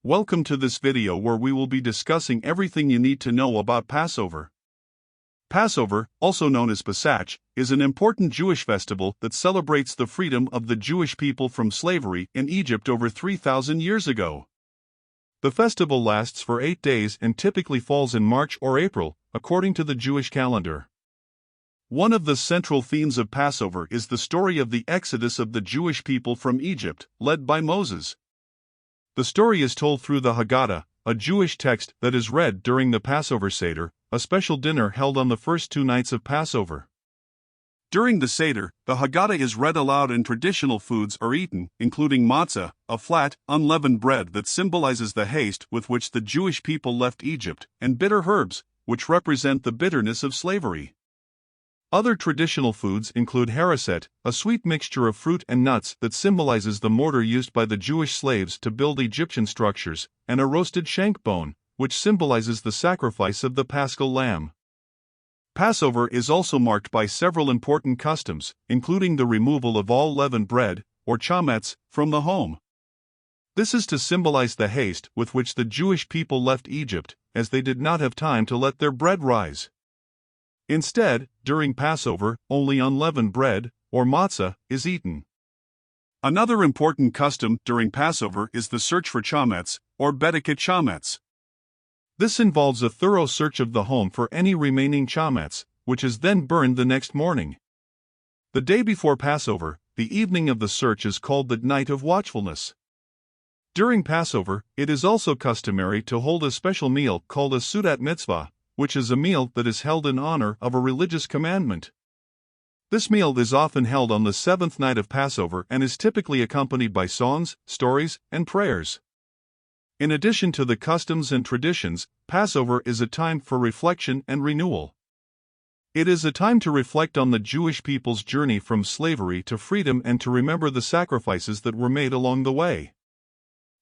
Welcome to this video where we will be discussing everything you need to know about Passover. Passover, also known as Pesach, is an important Jewish festival that celebrates the freedom of the Jewish people from slavery in Egypt over 3,000 years ago. The festival lasts for 8 days and typically falls in March or April, according to the Jewish calendar. One of the central themes of Passover is the story of the exodus of the Jewish people from Egypt, led by Moses. The story is told through the Haggadah, a Jewish text that is read during the Passover Seder, a special dinner held on the first 2 nights of Passover. During the Seder, the Haggadah is read aloud and traditional foods are eaten, including matzah, a flat, unleavened bread that symbolizes the haste with which the Jewish people left Egypt, and bitter herbs, which represent the bitterness of slavery. Other traditional foods include charoset, a sweet mixture of fruit and nuts that symbolizes the mortar used by the Jewish slaves to build Egyptian structures, and a roasted shank bone, which symbolizes the sacrifice of the paschal lamb. Passover is also marked by several important customs, including the removal of all leavened bread, or chametz, from the home. This is to symbolize the haste with which the Jewish people left Egypt, as they did not have time to let their bread rise. Instead, during Passover, only unleavened bread, or matzah, is eaten. Another important custom during Passover is the search for chametz, or bedikat chametz. This involves a thorough search of the home for any remaining chametz, which is then burned the next morning. The day before Passover, the evening of the search is called the night of watchfulness. During Passover, it is also customary to hold a special meal called a seudat mitzvah, which is a meal that is held in honor of a religious commandment. This meal is often held on the 7th night of Passover and is typically accompanied by songs, stories, and prayers. In addition to the customs and traditions, Passover is a time for reflection and renewal. It is a time to reflect on the Jewish people's journey from slavery to freedom and to remember the sacrifices that were made along the way.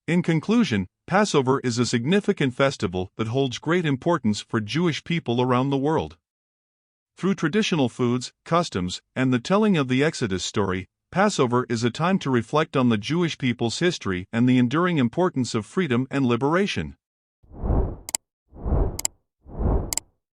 In conclusion, Passover is a significant festival that holds great importance for Jewish people around the world. Through traditional foods, customs, and the telling of the Exodus story, Passover is a time to reflect on the Jewish people's history and the enduring importance of freedom and liberation.